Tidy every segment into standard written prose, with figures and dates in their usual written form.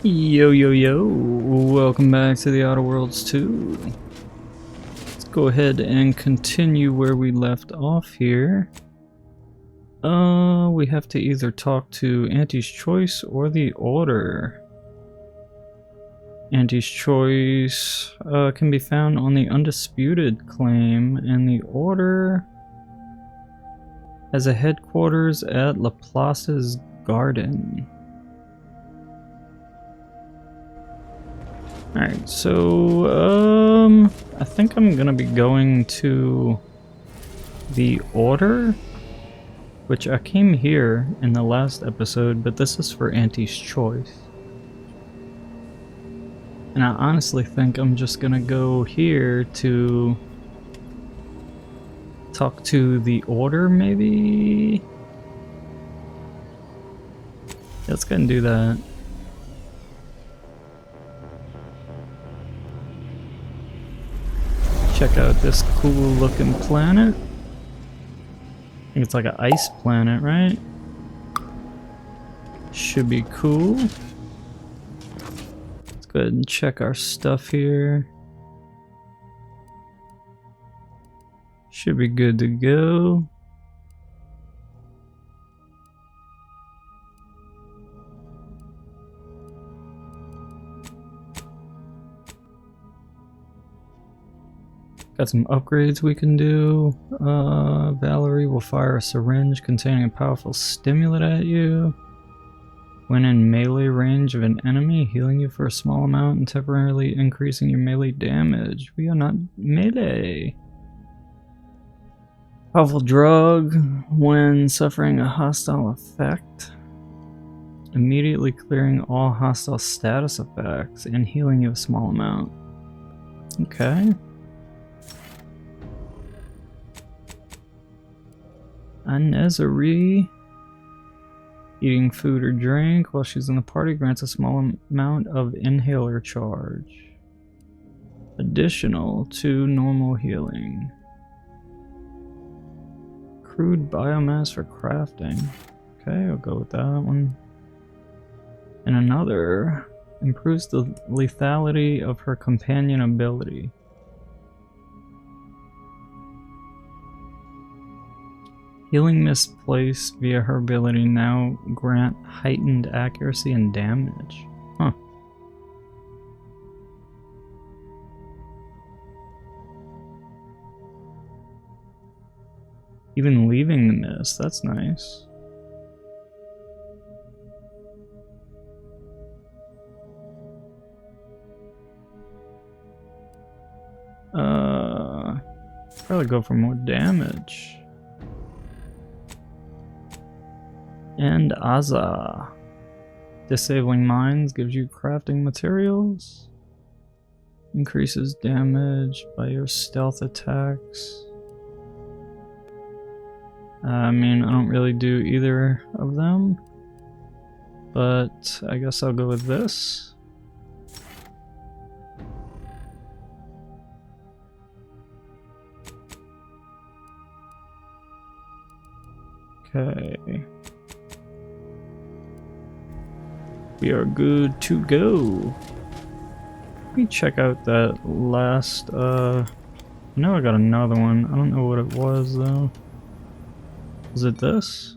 Yo yo yo, welcome back to the Outer Worlds 2. Let's go ahead and continue where we left off here. We have to either talk to Auntie's Choice or the Order. Auntie's Choice can be found on the Undisputed claim, and the Order has a headquarters at Laplace's Garden. Alright, so, I think I'm gonna be going to the Order, which I came here in the last episode, but this is for Auntie's Choice. And I honestly think I'm just gonna go here to talk to the Order, maybe? Let's go and do that. Check out this cool looking planet. I think it's like an ice planet, right? Should be cool. Let's go ahead and check our stuff here. Should be good to go. Got some upgrades we can do. Valerie will fire a syringe containing a powerful stimulant at you. When in melee range of an enemy, healing you for a small amount and temporarily increasing your melee damage. We are not melee. Powerful drug when suffering a hostile effect. Immediately clearing all hostile status effects and healing you a small amount. Okay. Unnecessary. Eating food or drink while she's in the party grants a small amount of inhaler charge. Additional to normal healing. Crude biomass for crafting. Okay, I'll go with that one. And another improves the lethality of her companion ability. Healing misplaced via her ability now grant heightened accuracy and damage. Huh. Even leaving the mist, that's nice. Probably go for more damage. And Aza. Disabling mines gives you crafting materials. Increases damage by your stealth attacks. I mean, I don't really do either of them. But I guess I'll go with this. Okay. We are good to go. Let me check out that last, I know I got another one. I don't know what it was though. Was it this?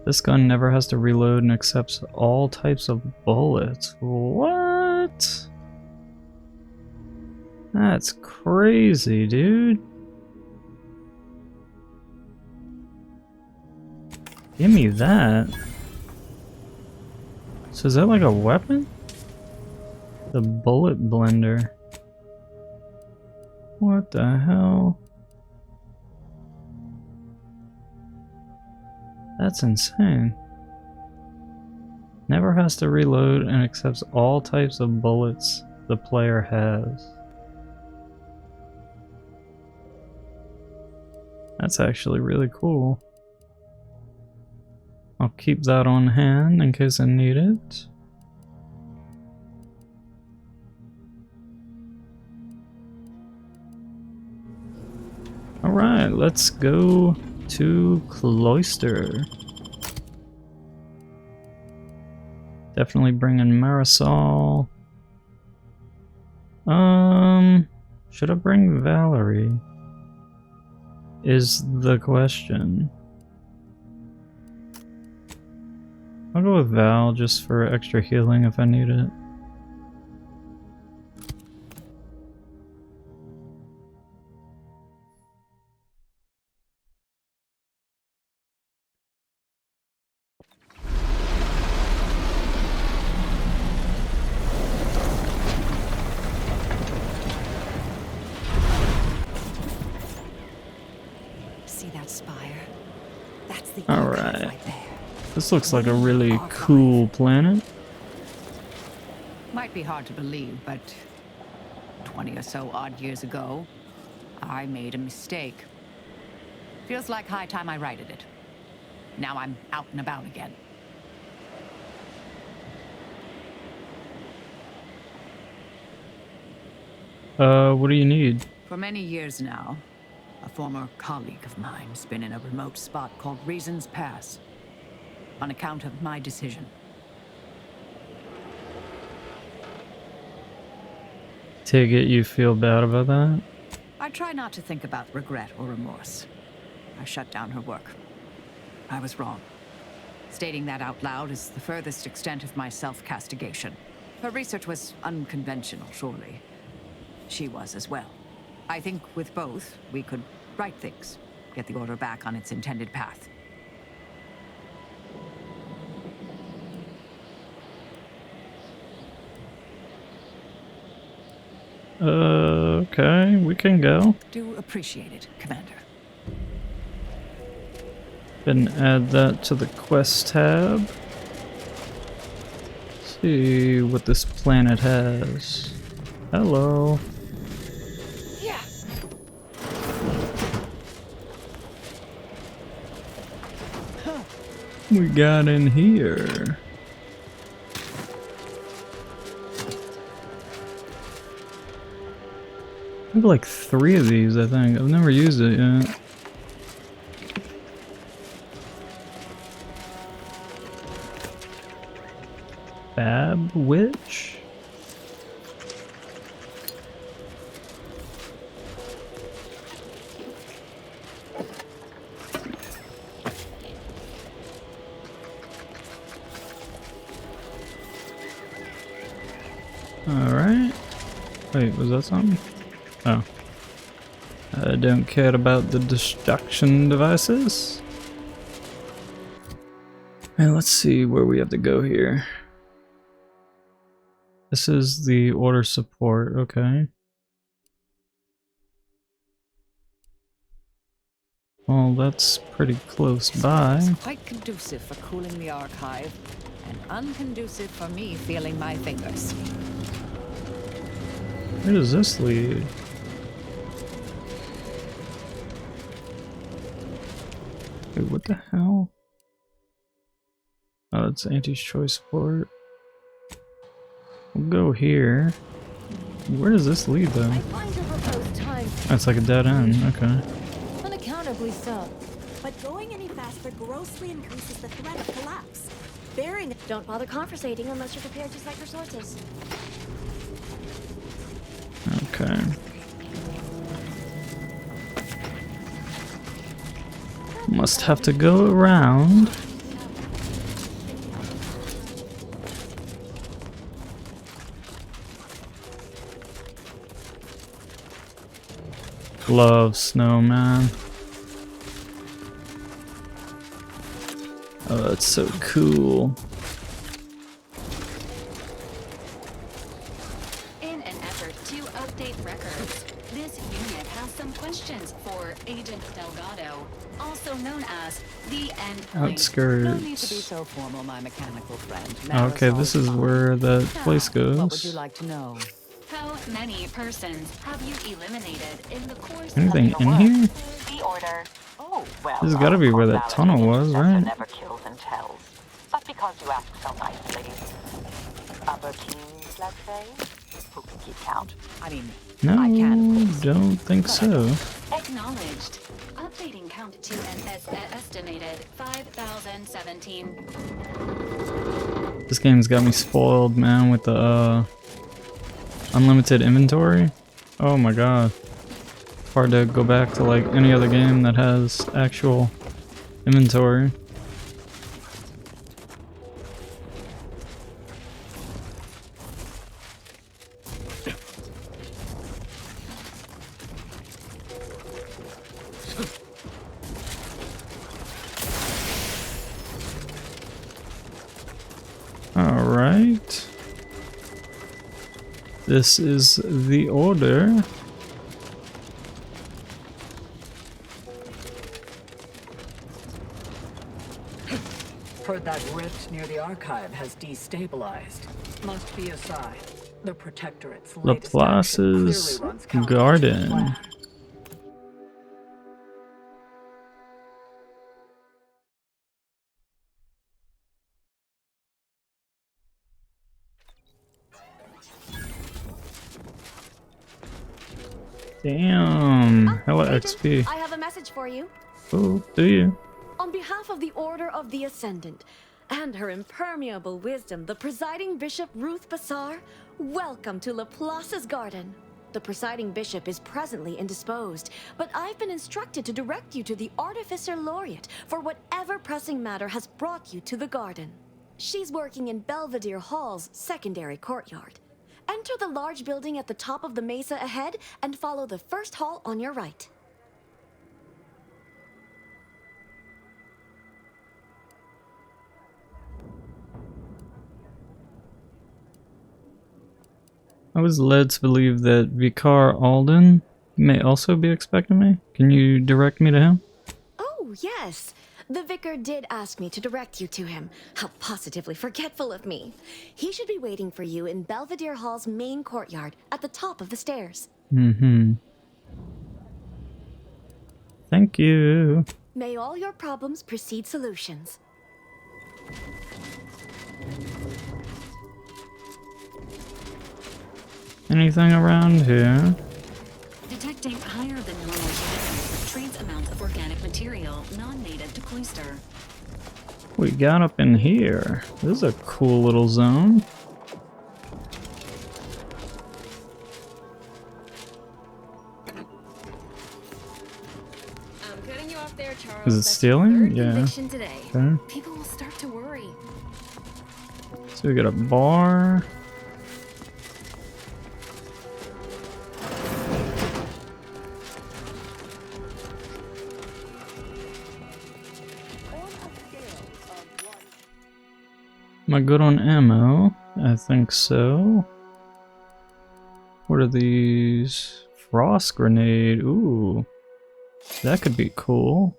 This gun never has to reload and accepts all types of bullets. What? That's crazy, dude. Give me that. So is that like a weapon? The bullet blender. What the hell? That's insane. Never has to reload and accepts all types of bullets the player has. That's actually really cool. I'll keep that on hand in case I need it. Alright, let's go to Cloister. Definitely bring in Marisol. Should I bring Valerie? Is the question. I'll go with Val just for extra healing if I need it. See that spire? That's the Alright. right there. This looks like a really cool planet. Might be hard to believe, but 20 or so odd years ago, I made a mistake. Feels like high time I righted it. Now I'm out and about again. What do you need? For many years now, a former colleague of mine's been in a remote spot called Reasons Pass, on account of my decision. Take it you feel bad about that? I try not to think about regret or remorse. I shut down her work. I was wrong. Stating that out loud is the furthest extent of my self-castigation. Her research was unconventional, surely. She was as well. I think with both, we could right things, get the Order back on its intended path. Okay, we can go. Do appreciate it, Commander. Then add that to the quest tab. See what this planet has. Hello. Yeah. We got in here. I have like 3 of these, I think. I've never used it yet. Fab Witch? Alright. Wait, was that something? Oh. I don't care about the distraction devices. And let's see where we have to go here. This is the order support, okay. Well, that's pretty close by. It's quite conducive for cooling the archive, and unconducive for me feeling my fingers. Where does this lead? Wait, what the hell? Oh, it's Auntie's choice port. We'll go here. Where does this lead though? I find your proposed time That's like a dead end, okay. unaccountably so. But going any faster grossly increases the threat of collapse. Bearing Don't bother conversating unless you're prepared to cite your sources. Okay. Must have to go around. Love snowman. Oh, that's so cool. In an effort to update records, this unit has some questions for Agent Delgado, also known as the Endpoint. No need to be Outskirts. so formal, my mechanical friend. Okay, this is where that place Now, what would you goes. like to know? How many persons have you eliminated in the course Anything of in here? The order. Oh, well. This has gotta be where that tunnel was, right? Never kills and tells. But because you ask so nicely. Other teams, let's say, who can keep count. I mean, No, I can, of course. don't think so. Acknowledged. Updating count to an estimated 5,017. This game's got me spoiled, man, with the unlimited inventory. Oh my god. Hard to go back to like any other game that has actual inventory. Alright. This is the order. Heard that rift near the archive has destabilized. Must be a sign. The Protectorate's latest action Laplace's clearly runs counter to the garden. plan. Damn. Hella Agent, XP. I have a message for you. Oh, do you? On behalf of the Order of the Ascendant and her impermeable wisdom, the presiding bishop Ruth Bassar, welcome to Laplace's garden. The presiding bishop is presently indisposed, but I've been instructed to direct you to the Artificer Laureate for whatever pressing matter has brought you to the garden. She's working in Belvedere Hall's secondary courtyard. Enter the large building at the top of the mesa ahead and follow the first hall on your right. I was led to believe that Vicar Alden may also be expecting me. Can you direct me to him? Oh, yes. The vicar did ask me to direct you to him. How positively forgetful of me. He should be waiting for you in Belvedere Hall's main courtyard at the top of the stairs. Mm-hmm. Thank you. May all your problems precede solutions. Anything around here? Detecting higher than normal humidity with trace amounts of organic material non-native to Cloister. We got up in here. This is a cool little zone. I'm cutting you off there, Charles. Is it That's stealing? your third Yeah. conviction today. Okay. People will start to worry. So we got a bar. Am I good on ammo? I think so. What are these? Frost grenade. Ooh. That could be cool.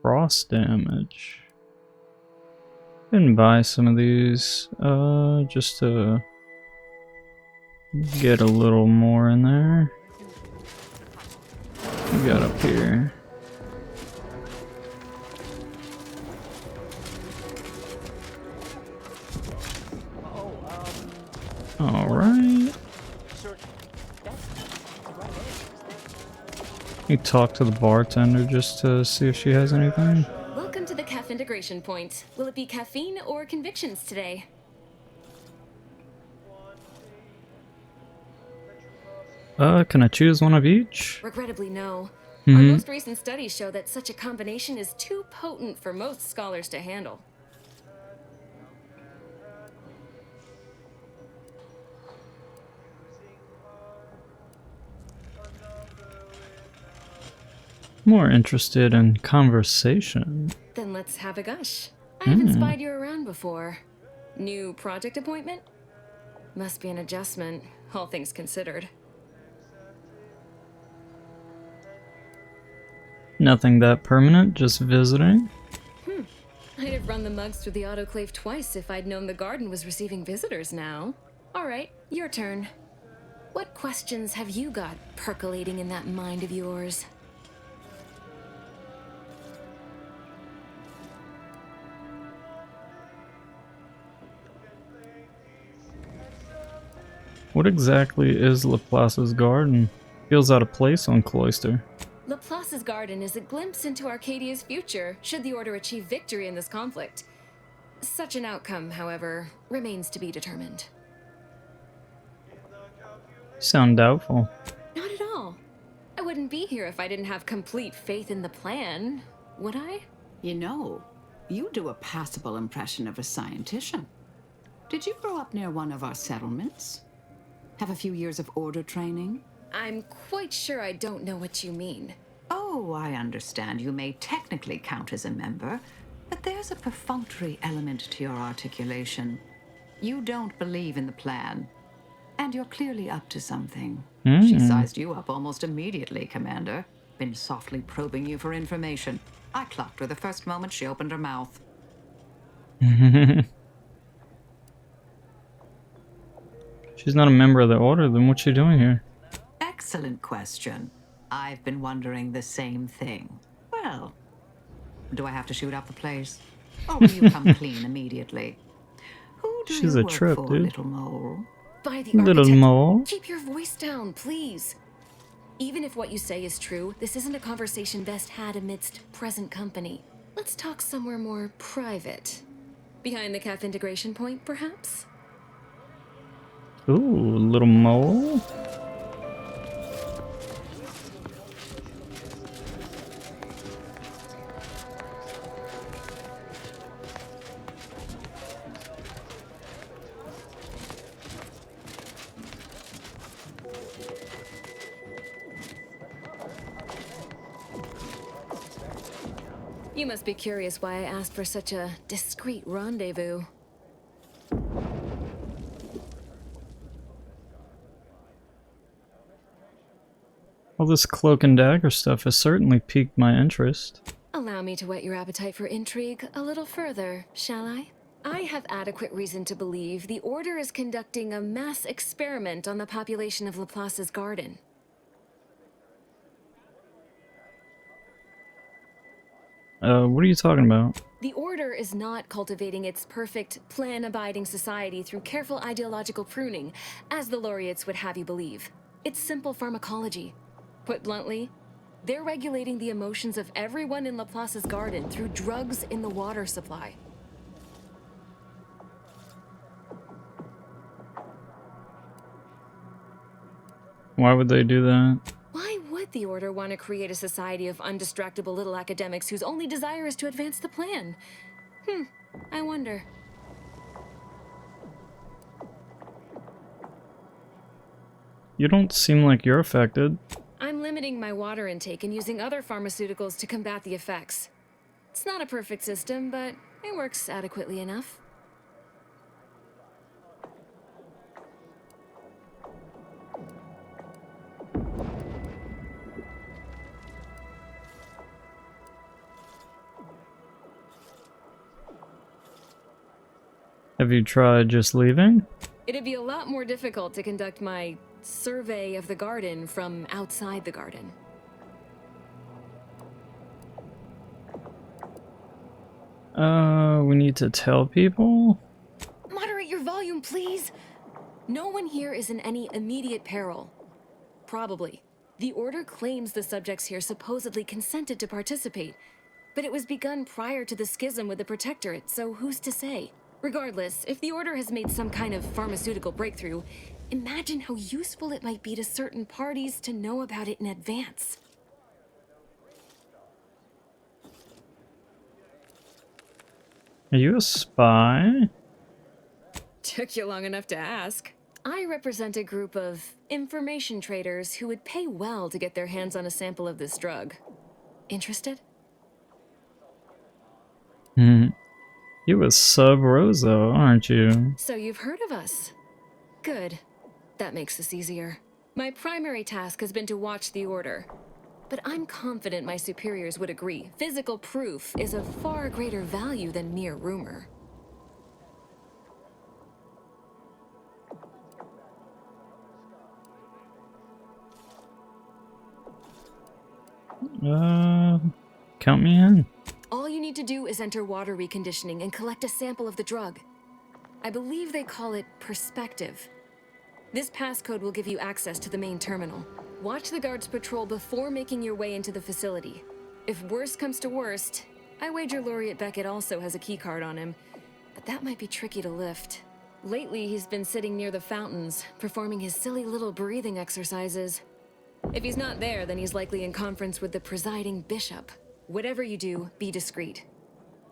Frost damage. Can buy some of these, just to get a little more in there. What we got up here? Alright. You talk to the bartender just to see if she has anything. Welcome to the CAF integration point. Will it be caffeine or convictions today? Can I choose one of each? Regrettably, no. Our most recent studies show that such a combination is too potent for most scholars to handle. More interested in conversation. Then let's have a gush. I haven't spied you around before. New project appointment? Must be an adjustment, all things considered. Nothing that permanent, just visiting. I'd have run the mugs through the autoclave twice if I'd known the garden was receiving visitors now. Alright, your turn. What questions have you got percolating in that mind of yours? What exactly is Laplace's garden? Feels out of place on Cloister. Laplace's garden is a glimpse into Arcadia's future, should the Order achieve victory in this conflict. Such an outcome, however, remains to be determined. Sound doubtful. Not at all. I wouldn't be here if I didn't have complete faith in the plan, would I? You know, you do a passable impression of a scientician. Did you grow up near one of our settlements? Have a few years of order training? I'm quite sure I don't know what you mean. Oh, I understand you may technically count as a member, but there's a perfunctory element to your articulation. You don't believe in the plan, and you're clearly up to something. She sized you up almost immediately, Commander. Been softly probing you for information. I clocked her the first moment she opened her mouth. She's not a member of the Order, then what's she doing here? Excellent question. I've been wondering the same thing. Well, do I have to shoot up the place? Or will you come clean immediately? Who do She's you a work trip, for, dude. little mole? By the Little architect, mole. keep your voice down, please. Even if what you say is true, this isn't a conversation best had amidst present company. Let's talk somewhere more private. Behind the calf integration point, perhaps? Ooh, little mole. You must be curious why I asked for such a discreet rendezvous. All this cloak and dagger stuff has certainly piqued my interest. Allow me to whet your appetite for intrigue a little further, shall I? I have adequate reason to believe the Order is conducting a mass experiment on the population of Laplace's garden. What are you talking about? The Order is not cultivating its perfect, plan-abiding society through careful ideological pruning, as the laureates would have you believe. It's simple pharmacology. Put bluntly, they're regulating the emotions of everyone in Laplace's garden through drugs in the water supply. Why would they do that? Why would the Order want to create a society of undistractable little academics whose only desire is to advance the plan? I wonder. You don't seem like you're affected. I'm limiting my water intake and using other pharmaceuticals to combat the effects. It's not a perfect system, but it works adequately enough. Have you tried just leaving? It'd be a lot more difficult to conduct my survey of the garden from outside the garden. We need to tell people? Moderate your volume, please. No one here is in any immediate peril. Probably. The Order claims the subjects here supposedly consented to participate, but it was begun prior to the schism with the Protectorate, so who's to say? Regardless, if the Order has made some kind of pharmaceutical breakthrough, imagine how useful it might be to certain parties to know about it in advance. Are you a spy? Took you long enough to ask. I represent a group of information traders who would pay well to get their hands on a sample of this drug. Interested? You a sub Rosa, aren't you? So you've heard of us. Good. That makes this easier. My primary task has been to watch the Order. But I'm confident my superiors would agree. Physical proof is of far greater value than mere rumor. Count me in. All you need to do is enter water reconditioning and collect a sample of the drug. I believe they call it perspective. This passcode will give you access to the main terminal. Watch the guards patrol before making your way into the facility. If worst comes to worst, I wager Laureate Beckett also has a keycard on him, but that might be tricky to lift. Lately, he's been sitting near the fountains, performing his silly little breathing exercises. If he's not there, then he's likely in conference with the presiding bishop. Whatever you do, be discreet.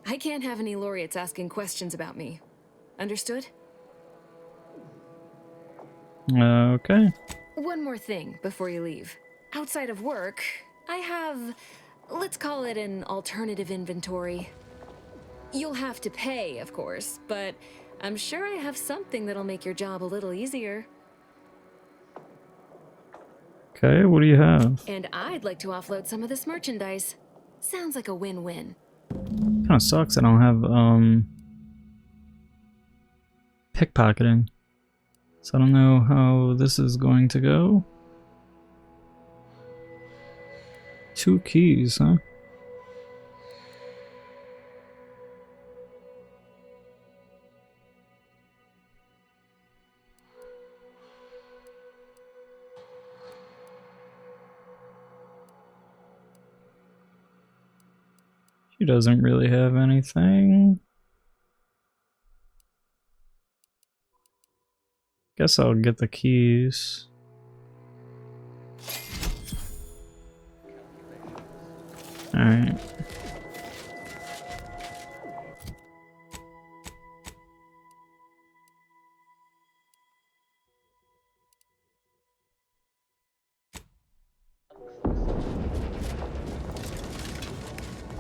I can't have any laureates asking questions about me. Understood? Okay. One more thing before you leave. Outside of work, I have, let's call it an alternative inventory. You'll have to pay, of course, but I'm sure I have something that'll make your job a little easier. Okay, what do you have? And I'd like to offload some of this merchandise. Sounds like a win-win. Kinda sucks I don't have, pickpocketing. So I don't know how this is going to go. 2 keys, huh? She doesn't really have anything. Guess I'll get the keys. Alright.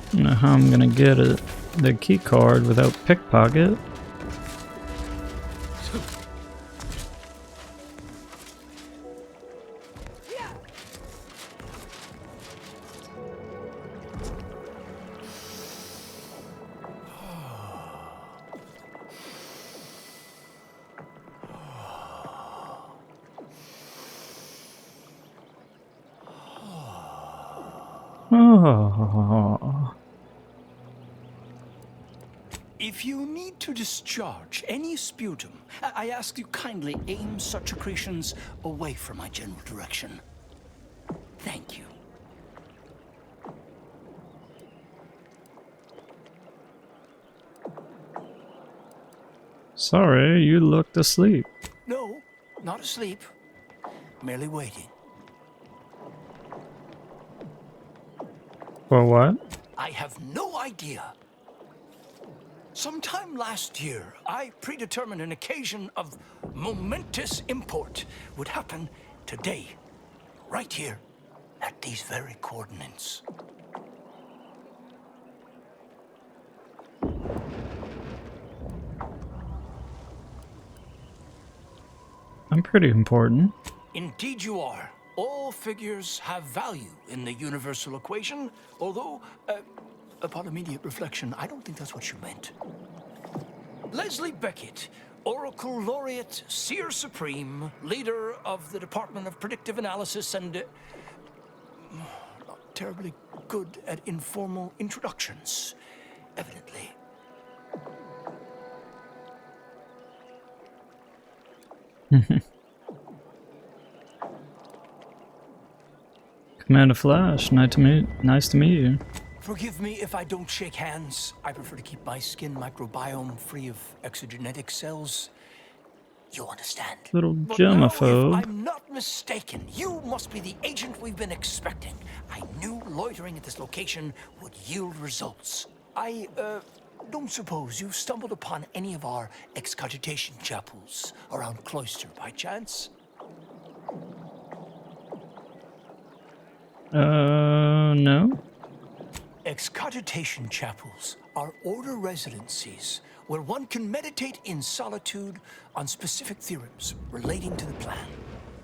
I don't know how I'm gonna get it, the key card without pickpocket. Oh. If you need to discharge any sputum, I ask you kindly aim such accretions away from my general direction. Thank you. Sorry, you looked asleep. No, not asleep. Merely waiting. For what? I have no idea. Sometime last year, I predetermined an occasion of momentous import would happen today, right here, at these very coordinates. I'm pretty important. Indeed you are. All figures have value in the universal equation, although, upon immediate reflection, I don't think that's what you meant. Leslie Beckett, Oracle Laureate, Seer Supreme, leader of the Department of Predictive Analysis, and not terribly good at informal introductions, evidently. Commander Flash, nice to meet you. Forgive me if I don't shake hands. I prefer to keep my skin microbiome free of exogenetic cells. You understand. Little But now, germaphobe. if I'm not mistaken, you must be the agent we've been expecting. I knew loitering at this location would yield results. I, don't suppose you've stumbled upon any of our excogitation chapels around Cloister by chance? No? Excogitation chapels are order residencies where one can meditate in solitude on specific theorems relating to the plan.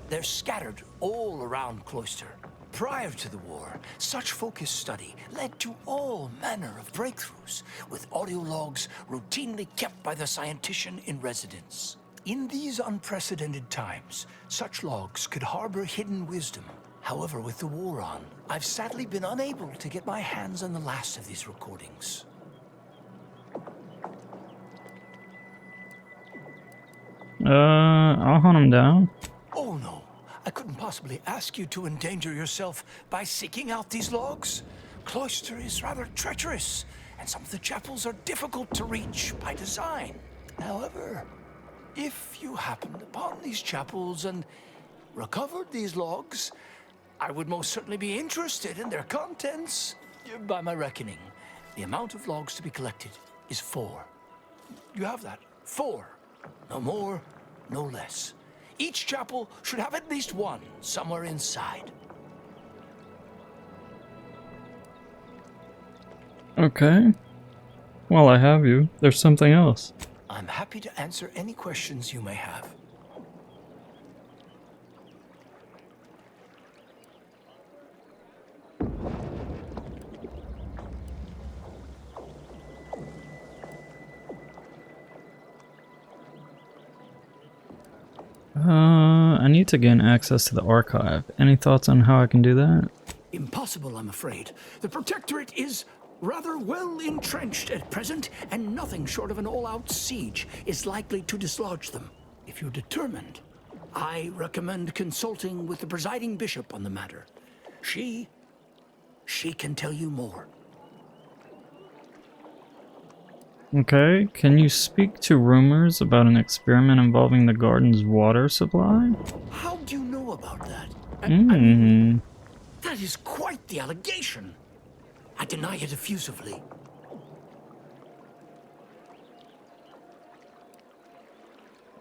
They're scattered all around Cloister. Prior to the war, such focused study led to all manner of breakthroughs, with audio logs routinely kept by the scientician in residence. In these unprecedented times, such logs could harbor hidden wisdom. However, with the war on, I've sadly been unable to get my hands on the last of these recordings. I'll hunt him down. Oh no, couldn't possibly ask you to endanger yourself by seeking out these logs. Cloister is rather treacherous, and some of the chapels are difficult to reach by design. However, if you happened upon these chapels and recovered these logs, I would most certainly be interested in their contents. By my reckoning, the amount of logs to be collected is 4. You have that. 4. No more, no less. Each chapel should have at least one somewhere inside. Okay. Well, I have you. There's something else. I'm happy to answer any questions you may have. I need to gain access to the archive. Any thoughts on how I can do that? Impossible, I'm afraid. The Protectorate is rather well entrenched at present, and nothing short of an all-out siege is likely to dislodge them. If you're determined, I recommend consulting with the presiding bishop on the matter. She can tell you more. Okay, can you speak to rumors about an experiment involving the garden's water supply? How do you know about that? That is quite the allegation. I deny it effusively.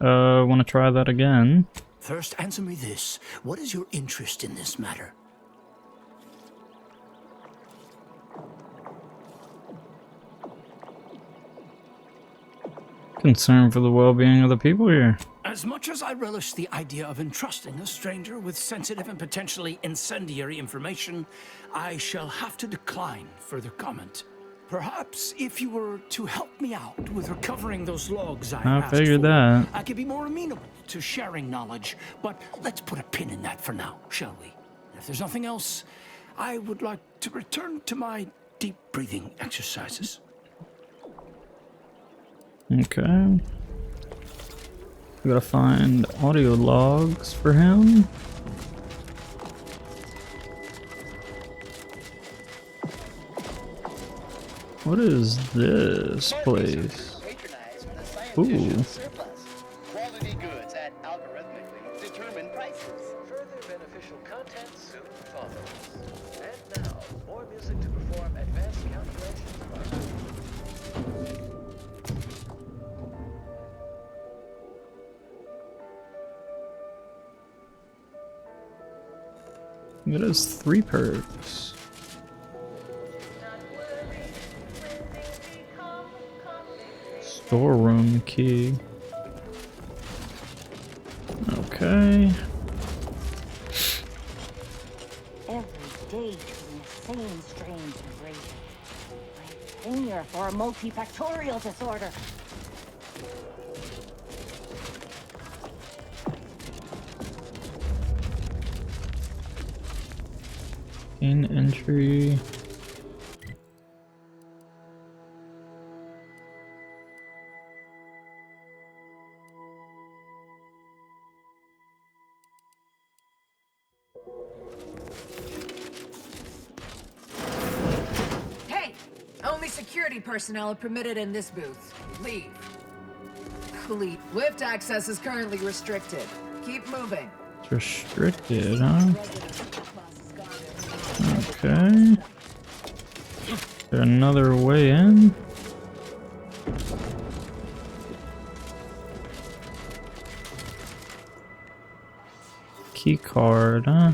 Want to try that again? First, answer me this. What is your interest in this matter? Concern for the well-being of the people here. As much as I relish the idea of entrusting a stranger with sensitive and potentially incendiary information, I shall have to decline further comment. Perhaps if you were to help me out with recovering those logs I figured that. I could be more amenable to sharing knowledge, but let's put a pin in that for now, shall we? If there's nothing else, I would like to return to my deep breathing exercises. Okay. We gotta find audio logs for him. What is this place? Ooh. Quality goods at algorithmically determined prices. Further beneficial content soon follows. And now, more music to perform advanced calculations. It has 3 perks. Storeroom key. Okay. Every day to an insane strange aberration. I came here for a multifactorial disorder. In entry. Hey! Only security personnel are permitted in this booth. Leave. Lift access is currently restricted. Keep moving. It's restricted, huh? Okay. Is there another way in? Key card, huh?